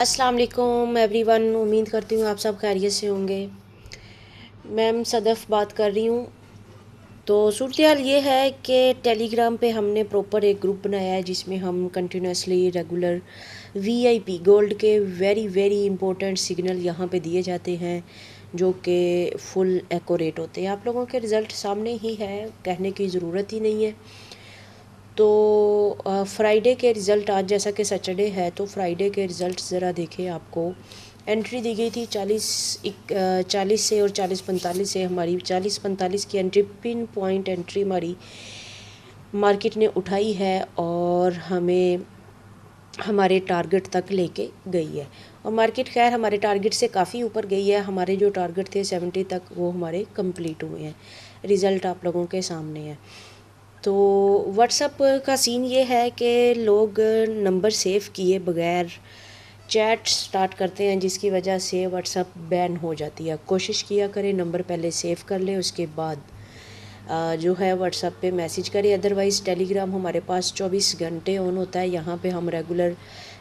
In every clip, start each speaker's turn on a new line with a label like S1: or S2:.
S1: अस्सलाम वालेकुम एवरीवन। उम्मीद करती हूँ आप सब खैरियत से होंगे। मैम सदफ़ बात कर रही हूँ। तो सूरत हाल ये है कि टेलीग्राम पे हमने प्रॉपर एक ग्रुप बनाया है जिसमें हम कंटिन्यूसली रेगुलर वीआईपी गोल्ड के वेरी वेरी इंपॉर्टेंट सिग्नल यहाँ पे दिए जाते हैं जो कि फुल एक्यूरेट होते हैं। आप लोगों के रिज़ल्ट सामने ही है, कहने की ज़रूरत ही नहीं है। तो फ्राइडे के रिज़ल्ट, आज जैसा कि सैटरडे है तो फ्राइडे के रिज़ल्ट ज़रा देखें। आपको एंट्री दी गई थी 40 से और 40-45 से। हमारी 40-45 की एंट्री पिन पॉइंट एंट्री हमारी मार्केट ने उठाई है और हमें हमारे टारगेट तक लेके गई है। और मार्केट खैर हमारे टारगेट से काफ़ी ऊपर गई है। हमारे जो टारगेट थे 70 तक, वो हमारे कंप्लीट हुए हैं। रिज़ल्ट आप लोगों के सामने है। तो व्हाट्सअप का सीन ये है कि लोग नंबर सेव किए बगैर चैट स्टार्ट करते हैं, जिसकी वजह से व्हाट्सअप बैन हो जाती है। कोशिश किया करें नंबर पहले सेव कर लें, उसके बाद जो है व्हाट्सअप पे मैसेज करें। अदरवाइज़ टेलीग्राम हमारे पास 24 घंटे ऑन होता है। यहाँ पे हम रेगुलर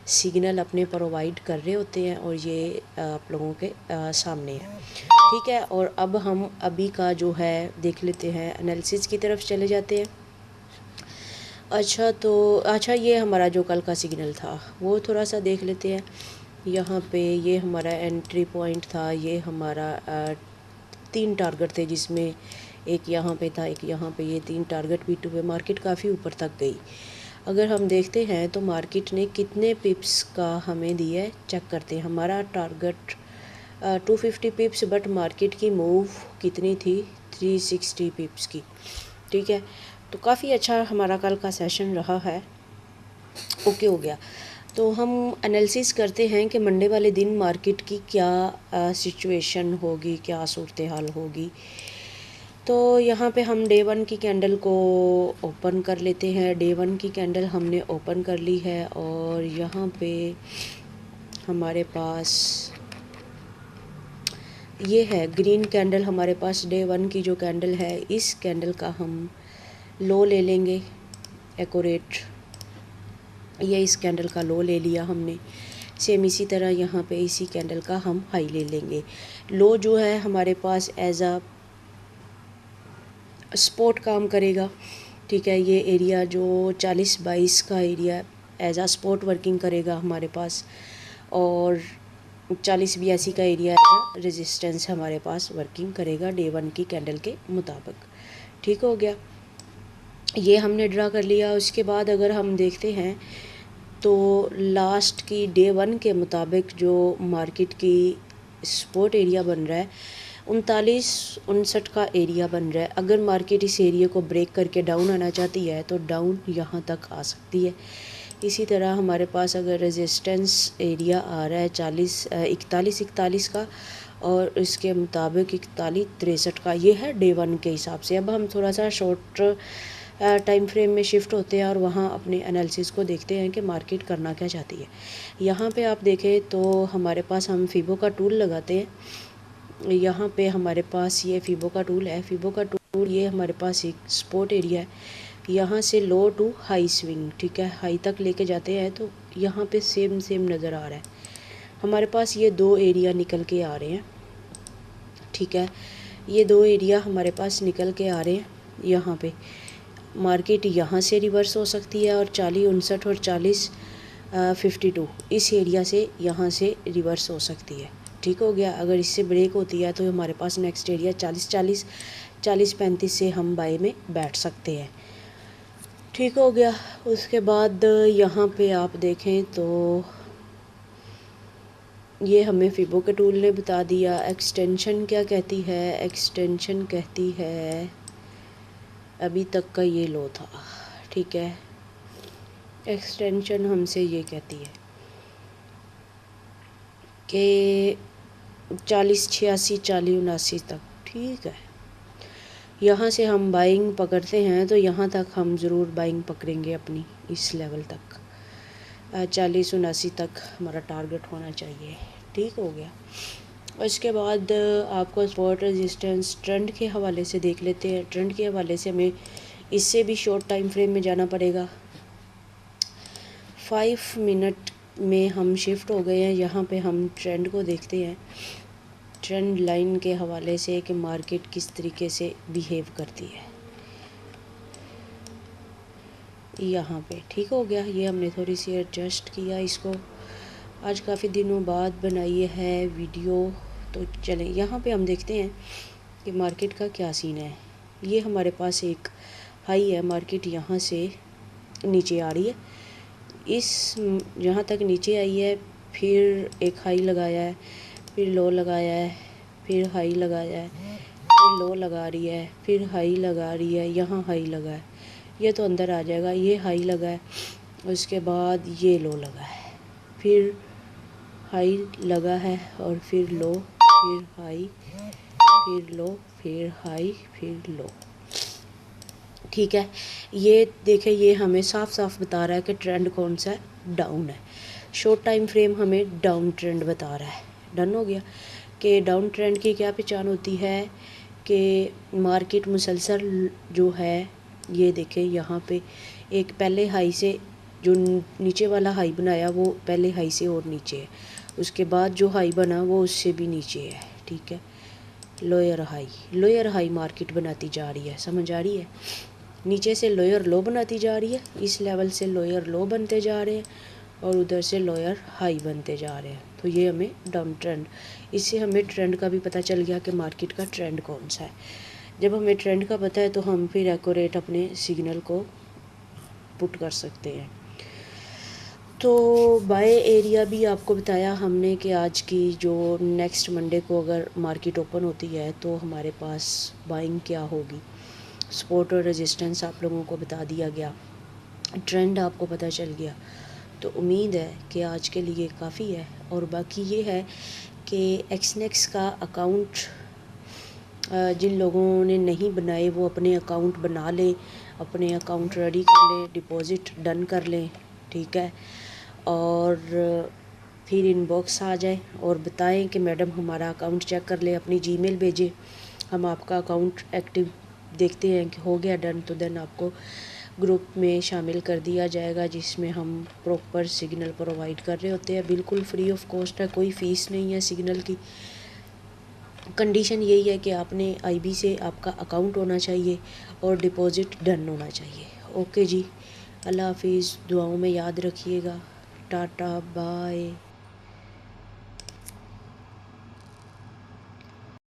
S1: सिग्नल अपने प्रोवाइड कर रहे होते हैं और ये आप लोगों के सामने है, ठीक है। और अब हम अभी का जो है देख लेते हैं, एनालिसिस की तरफ चले जाते हैं। अच्छा, ये हमारा जो कल का सिग्नल था वो थोड़ा सा देख लेते हैं। यहाँ पे ये हमारा एंट्री पॉइंट था। ये हमारा 3 टारगेट थे, जिसमें एक यहाँ पे था, एक यहाँ पे। ये 3 टारगेट बीट हुए, मार्केट काफ़ी ऊपर तक गई। अगर हम देखते हैं तो मार्केट ने कितने पिप्स का हमें दिया है, चेक करते हैं। हमारा टारगेट 250 पिप्स, बट मार्केट की मूव कितनी थी, 360 पिप्स की, ठीक है। तो काफ़ी अच्छा हमारा कल का सेशन रहा है। ओके हो गया। तो हम एनालिसिस करते हैं कि मंडे वाले दिन मार्केट की क्या सिचुएशन होगी, क्या सूरत हाल होगी। तो यहाँ पे हम डे 1 की कैंडल को ओपन कर लेते हैं। डे 1 की कैंडल हमने ओपन कर ली है और यहाँ पे हमारे पास ये है ग्रीन कैंडल। हमारे पास डे 1 की जो कैंडल है, इस कैंडल का हम लो ले लेंगे एक्यूरेट। ये इस कैंडल का लो ले लिया हमने। सेम इसी तरह यहाँ पे इसी कैंडल का हम हाई ले लेंगे। लो जो है हमारे पास एज अ सपोर्ट काम करेगा, ठीक है। ये एरिया जो 40-22 का area as a support working करेगा हमारे पास, और 40-82 का एरिया एज अ रेजिस्टेंस हमारे पास वर्किंग करेगा डे 1 की कैंडल के मुताबिक, ठीक हो गया। ये हमने ड्रा कर लिया। उसके बाद अगर हम देखते हैं तो लास्ट की डे 1 के मुताबिक जो मार्केट की सपोर्ट एरिया बन रहा है 39-59 का एरिया बन रहा है। अगर मार्केट इस एरिया को ब्रेक करके डाउन आना चाहती है तो डाउन यहाँ तक आ सकती है। इसी तरह हमारे पास अगर रेजिस्टेंस एरिया आ रहा है 41 का, और इसके मुताबिक 41-63 का, ये है डे 1 के हिसाब से। अब हम थोड़ा सा शॉर्ट टाइम फ्रेम में शिफ्ट होते हैं और वहाँ अपने एनालिसिस को देखते हैं कि मार्केट करना क्या चाहती है। यहाँ पे आप देखें तो हमारे पास हम फीबो का टूल लगाते हैं। यहाँ पे हमारे पास ये फीबो का टूल है। फीबो का टूल ये हमारे पास एक सपोर्ट एरिया है। यहाँ से लो टू हाई स्विंग, ठीक है, हाई तक लेके जाते हैं तो यहाँ पे सेम नज़र आ रहा है। हमारे पास ये 2 एरिया निकल के आ रहे हैं, ठीक है। ये 2 एरिया हमारे पास निकल के आ रहे हैं। यहाँ पे मार्केट यहाँ से रिवर्स हो सकती है और 40-59 और 40-52 इस एरिया से यहाँ से रिवर्स हो सकती है, ठीक हो गया। अगर इससे ब्रेक होती है तो हमारे पास नेक्स्ट एरिया 40-40 40-35 से हम बाय में बैठ सकते हैं, ठीक हो गया। उसके बाद यहाँ पे आप देखें तो ये हमें फिबो के टूल ने बता दिया। एक्सटेंशन क्या कहती है, एक्सटेंशन कहती है अभी तक का ये लो था, ठीक है। एक्सटेंशन हमसे ये कहती है कि 40-86 40-79 तक, ठीक है। यहाँ से हम बाइंग पकड़ते हैं तो यहाँ तक हम ज़रूर बाइंग पकड़ेंगे अपनी, इस लेवल तक 40-79 तक हमारा टारगेट होना चाहिए, ठीक हो गया। उसके बाद आपको सपोर्ट रेजिस्टेंस ट्रेंड के हवाले से देख लेते हैं। ट्रेंड के हवाले से हमें इससे भी शॉर्ट टाइम फ्रेम में जाना पड़ेगा। 5 मिनट में हम शिफ्ट हो गए हैं। यहाँ पे हम ट्रेंड को देखते हैं, ट्रेंड लाइन के हवाले से कि मार्केट किस तरीके से बिहेव करती है। यहाँ पे ठीक हो गया, ये हमने थोड़ी सी एडजस्ट किया इसको। आज काफ़ी दिनों बाद बनाई है वीडियो, तो चलें यहाँ पे हम देखते हैं कि मार्केट का क्या सीन है। ये हमारे पास एक हाई है, मार्केट यहाँ से नीचे आ रही है, इस यहाँ तक नीचे आई है, फिर एक हाई लगाया है, फिर लो लगाया है, फिर हाई लगाया है, फिर लो लगा रही है, फिर हाई लगा रही है, यहाँ हाई लगा है, ये तो अंदर आ जाएगा। ये हाई लगा है, उसके बाद ये लो लगा है, फिर हाई लगा है और फिर लो, फिर हाई, फिर लो, फिर हाई, फिर लो। ठीक है, ये देखें, ये हमें साफ साफ बता रहा है कि ट्रेंड कौन सा है, डाउन है। शॉर्ट टाइम फ्रेम हमें डाउन ट्रेंड बता रहा है। डन हो गया कि डाउन ट्रेंड की क्या पहचान होती है कि मार्केट मुसलसल जो है, ये देखें यहाँ पे एक पहले हाई से जो नीचे वाला हाई बनाया वो पहले हाई से और नीचे है, उसके बाद जो हाई बना वो उससे भी नीचे है। ठीक है, लोअर हाई मार्केट बनाती जा रही है, समझ आ रही है। नीचे से लोअर लो बनाती जा रही है, इस लेवल से लोअर लो बनते जा रहे हैं और उधर से लोअर हाई बनते जा रहे हैं। तो ये हमें डाउन ट्रेंड, इससे हमें ट्रेंड का भी पता चल गया कि मार्केट का ट्रेंड कौन सा है। जब हमें ट्रेंड का पता है तो हम फिर एक्यूरेट अपने सिग्नल को पुट कर सकते हैं। तो बाय एरिया भी आपको बताया हमने कि आज की जो नेक्स्ट मंडे को अगर मार्केट ओपन होती है तो हमारे पास बाइंग क्या होगी। सपोर्ट और रेजिस्टेंस आप लोगों को बता दिया गया, ट्रेंड आपको पता चल गया। तो उम्मीद है कि आज के लिए काफ़ी है। और बाकी ये है कि एक्सनेक्स का अकाउंट जिन लोगों ने नहीं बनाए वो अपने अकाउंट बना लें, अपने अकाउंट रेडी कर लें, डिपॉज़िट डन कर लें। ठीक है, और फिर इनबॉक्स आ जाए और बताएं कि मैडम हमारा अकाउंट चेक कर ले, अपनी जीमेल भेजें, हम आपका अकाउंट एक्टिव देखते हैं कि हो गया डन, तो देन आपको ग्रुप में शामिल कर दिया जाएगा जिसमें हम प्रॉपर सिग्नल प्रोवाइड कर रहे होते हैं। बिल्कुल फ्री ऑफ कॉस्ट है, कोई फ़ीस नहीं है सिग्नल की। कंडीशन यही है कि आपने आईबी से आपका अकाउंट होना चाहिए और डिपॉज़िट डन होना चाहिए। ओके जी, अल्लाह हाफिज़, दुआओं में याद रखिएगा। Tata bye.